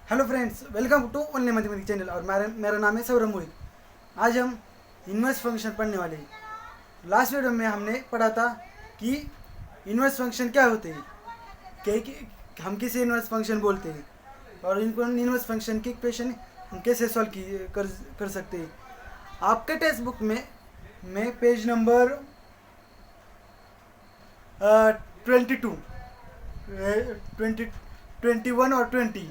Hello friends, welcome to only mathematics channel. और मेरा नाम है सौरभ मोहित। आज हम इन्वर्स फंक्शन पढ़ने वाले हैं। लास्ट वीडियो में हमने पढ़ा था कि इन्वर्स फंक्शन क्या होते हैं, हम किसे इन्वर्स फंक्शन बोलते हैं और इनको इन्वर्स फंक्शन की इक्वेशन हम कैसे सॉल्व कर सकते हैं। आपके टेक्स्ट बुक में मैं पेज नंबर 22 21 और 20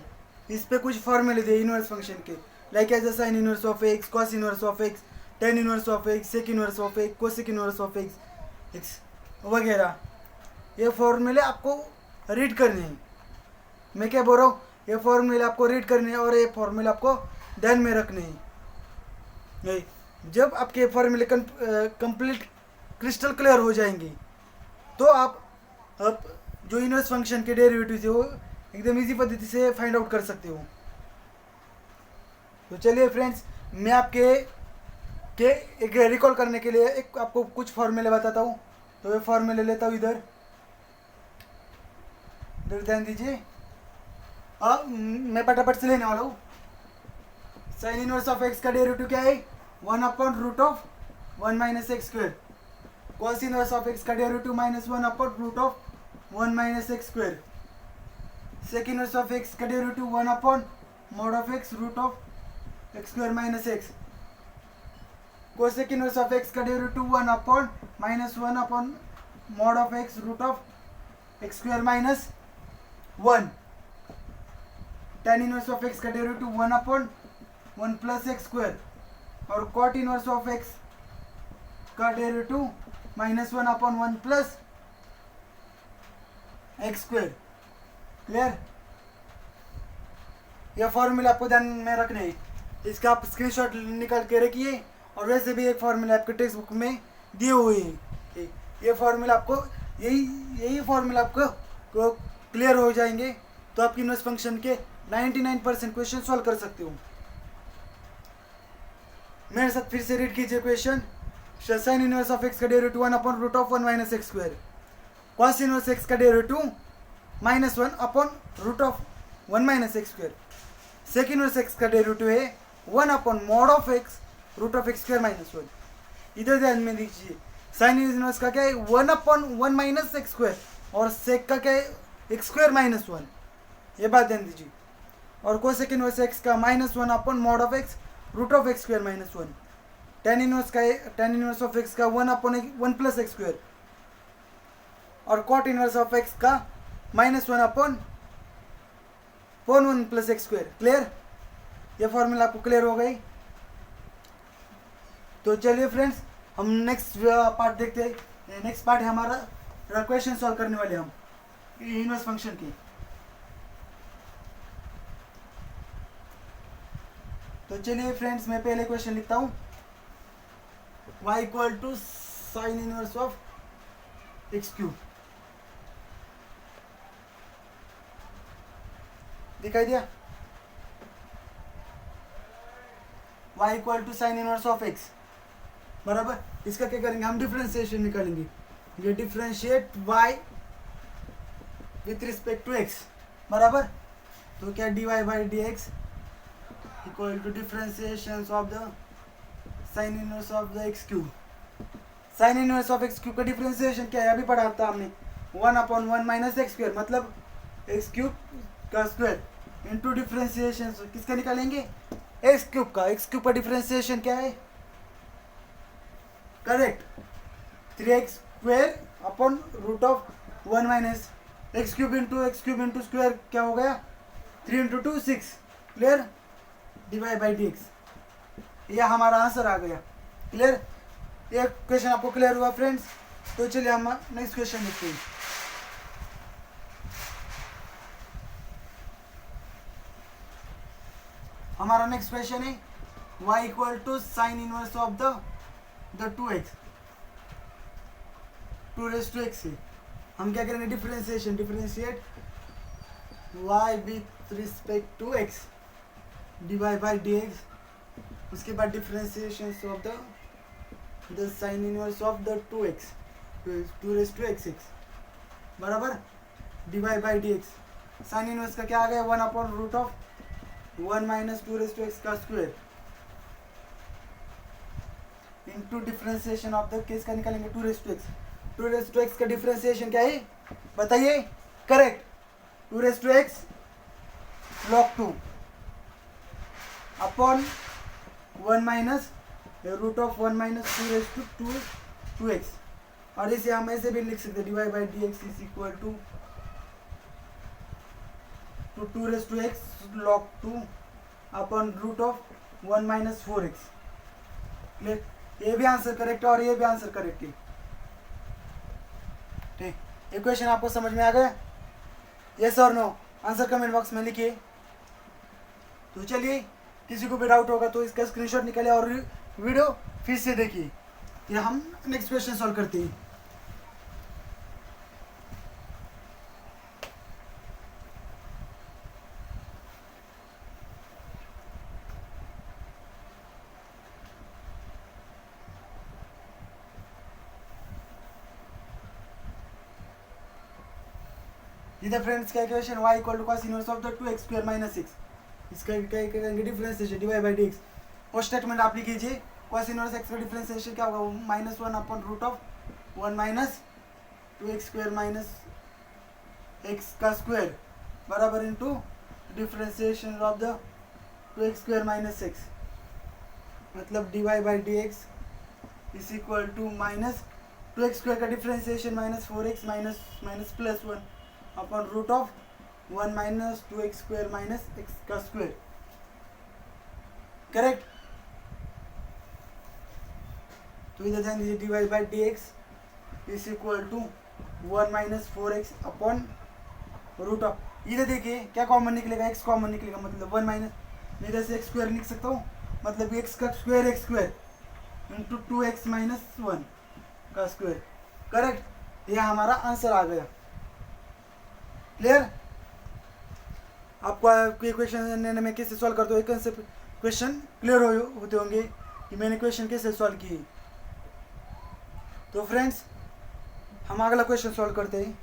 इस पे कुछ फॉर्मूले थे इनवर्स फंक्शन के, like as a sine inverse of x, cos inverse of x, tan inverse of x, sec inverse of x, cosec inverse of x वगैरह। ये फॉर्मूले आपको रीड करने हैं। मैं क्या बोल रहा हूँ, ये फॉर्मूले आपको रीड करने हैं और ये फॉर्मूले आपको ध्यान में रखने हैं। नहीं, जब आपके फॉर्मूले कंप्लीट क्रिस्टल क्लियर हो जाएंगे तो आप जो इनवर्स फंक्शन के डेरिवेटिव थे वो एकदम इजी पद्धति से फाइंड आउट कर सकते हो। तो चलिए फ्रेंड्स, मैं आपके एक रिकॉल करने के लिए एक आपको कुछ फॉर्मूले बताता हूँ। तो ये फॉर्मूले लेता हूँ इधर ध्यान दीजिए। अब मैं फटाफट से लेने वाला हूँ। साइन इनवर्स ऑफ एक्स का डेरिवेटिव क्या है? 1/√1 minus x square. Cos inverse of x का derivative -1/√1 minus x square. Sec inverse of x का derivative 1/mod(x) (x square minus x). Cosec inverse of x का derivative 1/(-1/mod(x) (x square minus 1). tan inverse of x का derivative 1/(1 plus x square). और cot inverse of x का derivative -1/(1 plus x square. Clear? यह formula आपको ध्यान में रखने है। इसका आप स्क्रीनशॉट निकाल के रखिए। और वैसे भी एक फॉर्मूला आपके टेक्स्ट बुक में दिए हुए हैं। ये फॉर्मूला आपको यही फॉर्मूला आपको क्लियर हो जाएंगे तो आप इनवर्स फंक्शन के 99% क्वेश्चन सॉल्व कर सकते हो। मेरे साथ फिर से रीड कीजिए question. Sine inverse of x का derivative 1/√1 minus x square. Cos inverse x का derivative -1/√1 minus x square. Sec inverse x का डेरिवेटिव है 1/(mod(x) (x स्क्वायर माइनस 1). इधर ध्यान में दीजिए, साइन इनवर्स का क्या है? 1/(1 माइनस एक्स स्क्वायर और सेक का क्या है? X square minus 1। ये बात ध्यान दीजिए। और कोसेक इनवर्स एक्स का -1/(mod(x) (x square minus 1). Ten inverse of x का 1/(1 प्लस एक्स स्क्वायर। और कॉट इनवर्स ऑफ एक्स का -1/(1 प्लस एक्स स्क्वायर। क्लियर? ये फॉर्मूला आपको क्लियर हो गई। तो चलिए फ्रेंड्स, हम नेक्स्ट पार्ट देखते हैं। नेक्स्ट पार्ट है हमारा क्वेश्चन सॉल्व करने वाले हम इनवर्स फंक्शन की। तो चलिए फ्रेंड्स, मैं पहले क्वेश्चन लिखता हूँ। y equal to sine inverse of x cube. दिखाई दिया? y equal to sine inverse of x बराबर। इसका क्या करेंगे हम? डिफरेंशिएशन निकालेंगे। ये differentiate y with respect to x बराबर। तो क्या dy/dx equal to differentiation of the sine inverse of the x cube. Sine inverse of x cube का डिफरेंशिएशन क्या है? अभी पढ़ा था हमने 1/(1 माइनस एक्स स्क्वायर, मतलब एक्स क्यूब का स्क्वायर इंटू डिफरेंशिएशन किसका निकालेंगे? एक्स क्यूब का। एक्स क्यूब का डिफरेंशिएशन क्या है? Correct, 3x square ((1 minus x cube into square) क्या हो गया? 3 × 2 6। क्लियर? dy/dx यह हमारा आंसर आ गया। क्लियर? ये क्वेश्चन आपको क्लियर हुआ फ्रेंड्स? तो चलिए हम नेक्स्ट क्वेश्चन देखते हैं। हमारा नेक्स्ट क्वेश्चन है y equal to sine inverse of the 2x 2x से हम क्या करेंगे? Differentiate y with respect to x dy/dx। उसके बाद differentiation of the sine inverse of the 2x बराबर dy/dx। साइन इनवर्स का क्या आ गया? 1/√1 1 माइनस 2 रेज टू एक्स का square into differentiation of the case का निकालेंगे 2 raise to x. 2 raise to x का डिफ्रेंसिएशन क्या है बताइए? Correct, 2 raise to x log 2 upon 1 minus root of 1 minus 2 raise to 2x। और इसे हम ऐसे भी लिख सकते हैं divide by d x is equal to 2 raise to x log 2 upon root of 1 minus 4x। Clear? ये भी आंसर करेक्ट है और ये भी आंसर करेक्ट है। ठीक, इक्वेशन आपको समझ में आ गया? यस और नो? आंसर कमेंट बॉक्स में लिखिए। तो चलिए, किसी को भी डाउट होगा तो इसका स्क्रीनशॉट निकालिए और वीडियो फिर से देखिए। ये हम नेक्स्ट क्वेश्चन सॉल्व करते हैं। इधर फ्रेंड्स क्या equation y equal to cos inverse of the 2x square minus 6। इसका क्या करेंगे? Differentiation divide by dx। और स्टेटमेंट आप लिखिए cos इनवर्स x का डिफरेंशिएशन क्या होगा? -1 upon root of 1 minus 2x square minus x का स्क्वायर बराबर into differentiation of the 2x square minus 6, मतलब divide by dx is equal to minus 2x square का differentiation minus 4x minus plus 1 upon root of 1 minus 2x square minus x का square. Correct? तो इधर ध्यान दीजिए divide by dx is equal to 1 minus 4x upon root of, इधर देखिए क्या common निकलेगा? x कॉमन निकलेगा, मतलब 1 माइनस, इधर से x स्क्वायर लिख सकता हूँ, मतलब x का square x square into 2x minus 1 का स्क्वायर। करेक्ट? यह हमारा आंसर आ गया। क्लियर? आपको क्वेश्चन में कैसे सॉल्व करते हो एक कंसेप्ट क्वेश्चन क्लियर होते होंगे कि मैंने क्वेश्चन कैसे सॉल्व किए। तो फ्रेंड्स, हम अगला क्वेश्चन सॉल्व करते हैं।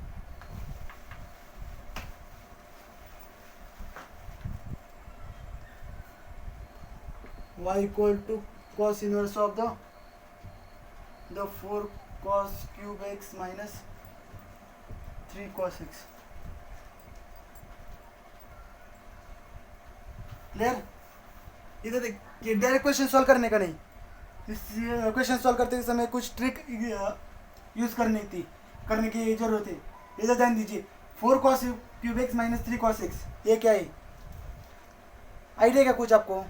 y equal to cos inverse of the 4 cos cube x minus 3 cos x। Clear? इधर देखिए, डायरेक्ट क्वेश्चन सॉल्व करने का नहीं, इस क्वेश्चन सॉल्व करते समय कुछ ट्रिक यूज करने की जरूरत है। इधर ध्यान दीजिए 4 cos cube x minus 3 cos x, ये क्या है? आइडिया क्या कुछ आपको?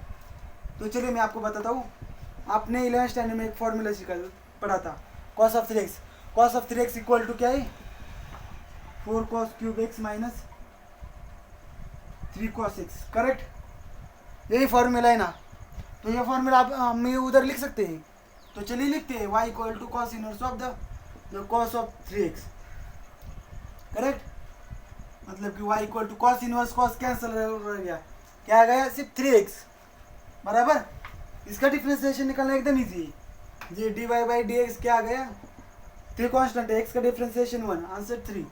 तो चलिए मैं आपको बताता हूँ। आपने 11th स्टैंडर्ड में एक फॉर्मूला पढ़ा था, cos of 3x। cos of 3x equal to क्या है? 4 cos cube x minus 3 cos x। Correct? यही फॉर्मूला है ना? तो ये फॉर्मूला आप हम उधर लिख सकते हैं। तो चलिए लिखते हैं y equal to cos inverse of the cos of 3x। Correct? मतलब कि y equal to cos inverse cos cancel हो गया, क्या आ गया? सिर्फ 3x बराबर। इसका डिफरेंशिएशन निकालना एकदम ईजी है। जी dy बाई dx क्या आ गया? 3 कांस्टेंट है, x का डिफरेंशिएशन 1, आंसर 3।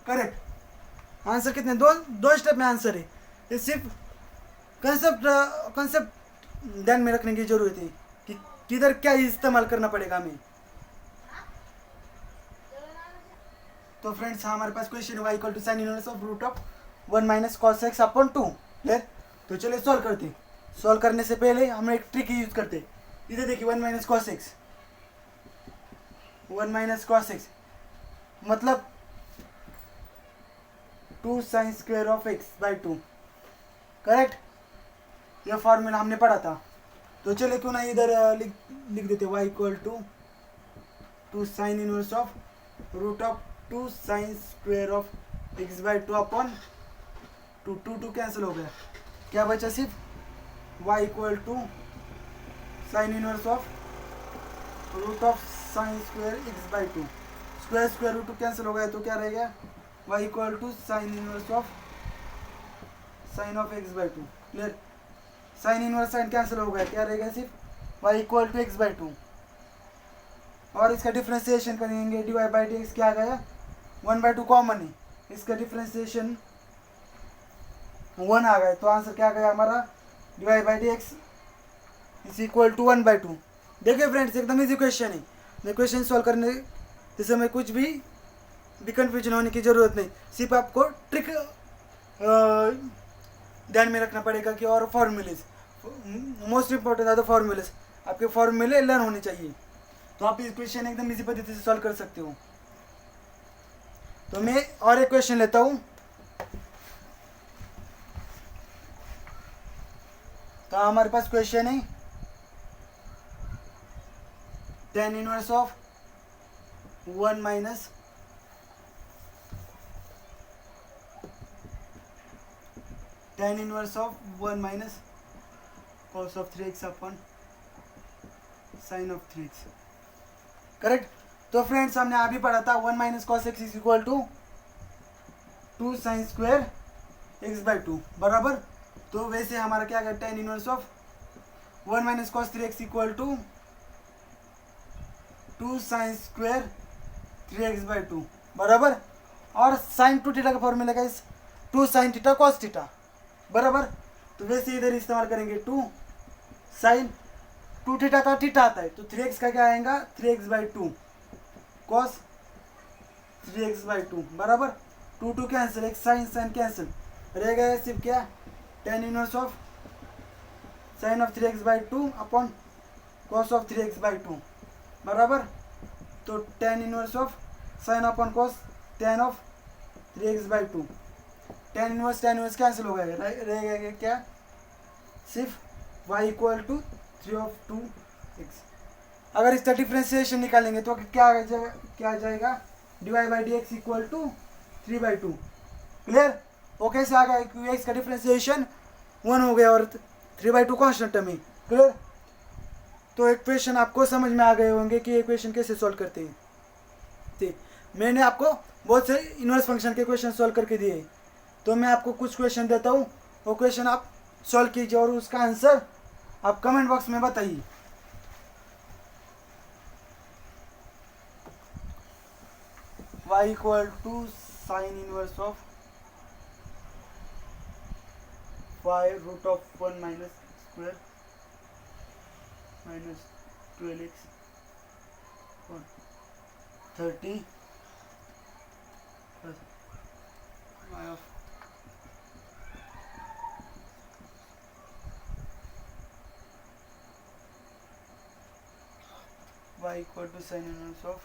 करेक्ट? आंसर कितने? दो स्टेप में आंसर है। ये सिर्फ कंसेप्ट ध्यान में रखने की जरूरत है कि किधर क्या इस्तेमाल करना पड़ेगा हमें। तो फ्रेंड्स, हमारे पास question y equal to sine inverse of root of 1 minus cos x upon 2। Clear? तो चलिए सॉल्व करते हैं। सॉल्व करने से पहले हम एक ट्रिक यूज करते हैं। इधर देखिए 1 minus cos x, 1 minus cos x मतलब 2 sine square of x by 2। Correct? यह फॉर्मूला हमने पढ़ा था। तो चलिए क्यों ना इधर लिख देते y equal to 2 sine inverse of root of 2 sine square of x by 2 upon 2 cancel हो गया, क्या बचा? सिर्फ y equal to sine inverse of root of sine square x by 2। Square root 2 cancel हो गया, तो क्या रहेगा? y equal to sine inverse of sine of x by 2। Clear? Sine inverse sine cancel हो गया, क्या रहेगा? सिर्फ y equal to x by 2। और इसका डिफ्रेंसिएशन करेंगे, dy बाई dx क्या आ गया? 1/2 कॉमन है, इसका डिफ्रेंसिएशन 1 आ गए, तो आंसर क्या गया हमारा, divide by d x is equal to 1/2। देखिए फ्रेंड्स एकदम इजी क्वेश्चन है, ये क्वेश्चन सॉल्व करने इस समय कुछ भी कन्फ्यूजन होने की ज़रूरत नहीं, सिर्फ आपको ट्रिक ध्यान में रखना पड़ेगा कि और formulas, most important are the formulas, आपके फॉर्मूले लर्न होने चाहिए, तो आप इस क्वेश्चन एकदम इजी पद्धति से सॉल्व कर सकते हो। तो मैं और एक क्वेश्चन लेता हूँ। तो हमारे पास क्वेश्चन है tan inverse of 1 minus tan inverse of 1 minus cos of 3x upon sin of 3x, correct. तो फ्रेंड्स हमने अभी पढ़ा था 1 minus cos x is equal to 2 sine square x/2 बराबर। तो वैसे हमारा क्या है, tan inverse of 1 minus cos 3x equal to 2 sine square 3x/2 बराबर। और साइन 2 थीटा का फॉर्मूला का 2 साइन थीटा कॉस थीटा बराबर। तो वैसे इधर इस्तेमाल करेंगे 2 साइन 2 थीटा का थीटा आता है, तो 3x का क्या आएगा 3x/2 कॉस 3x/2 बराबर। 2 कैंसिल, एक साइन साइन कैंसिल, रह गया सिर्फ क्या tan inverse of sine of 3x/2 upon cos of 3x/2 बराबर। तो tan inverse of sine upon cos tan of 3x/2, tan inverse cancel हो गया, रह गया क्या सिर्फ y इक्वल टू 3/2x। अगर इसका डिफ्रेंसिएशन निकालेंगे तो क्या आ जाएगा, divide by d x equal to 3/2। Clear, वो कैसे आ गया, क्योंकि एक्स का डिफ्रेंसिएशन 1 हो गया और 3/2 कॉन्स्टेंट टर्म है। क्लियर, तो इक्वेशन आपको समझ में आ गए होंगे कि इक्वेशन कैसे सॉल्व करते हैं। ठीक, मैंने आपको बहुत से इनवर्स फंक्शन के क्वेश्चन सॉल्व करके दिए, तो मैं आपको कुछ क्वेश्चन देता हूँ, वो क्वेश्चन आप सॉल्व कीजिए और उसका आंसर आप कमेंट बॉक्स में बताइए। y equal to sine inverse of 5 root of 1 minus square minus 12x 30 plus y of y equal to sine inverse of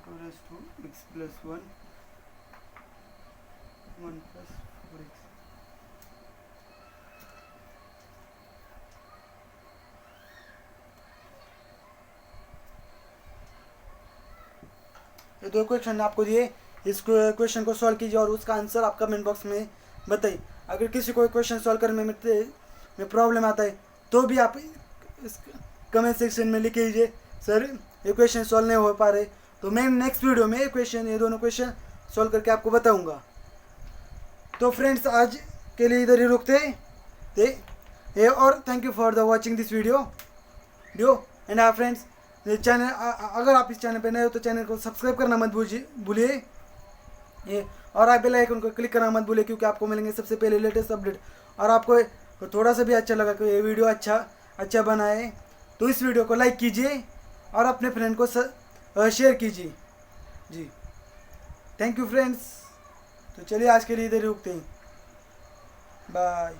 2 raised to x plus 1 plus 4x। ये दो question आपको दिए, इस question को solve कीजिए और उसका आंसर आप कमेंट बॉक्स में बताइए। अगर किसी को क्वेश्चन सॉल्व करने में प्रॉब्लम आता है तो भी आप इस कमेंट सेक्शन में लिख लीजिए, सर ये क्वेश्चन सॉल्व नहीं हो पा रहे, तो मैं नेक्स्ट वीडियो में ये दोनों क्वेश्चन सॉल्व करके आपको बताऊंगा। तो फ्रेंड्स आज के लिए इधर ही रुकते हैं, और thank you for the watching this video and our friends. Channel, अगर आप इस चैनल पे नए हो तो चैनल को सब्सक्राइब करना मत भूलिए, और आप बेल आइकन को क्लिक करना मत भूलिए, क्योंकि आपको मिलेंगे सबसे पहले लेटेस्ट अपडेट। और आपको थोड़ा सा भी अच्छा लगा कि ये वीडियो अच्छा बना है तो इस वीडियो को लाइक कीजिए और अपने फ्रेंड को शेयर कीजिए जी। थैंक यू फ्रेंड्स, तो चलिए आज के लिए इधर रुकते हैं, बाय।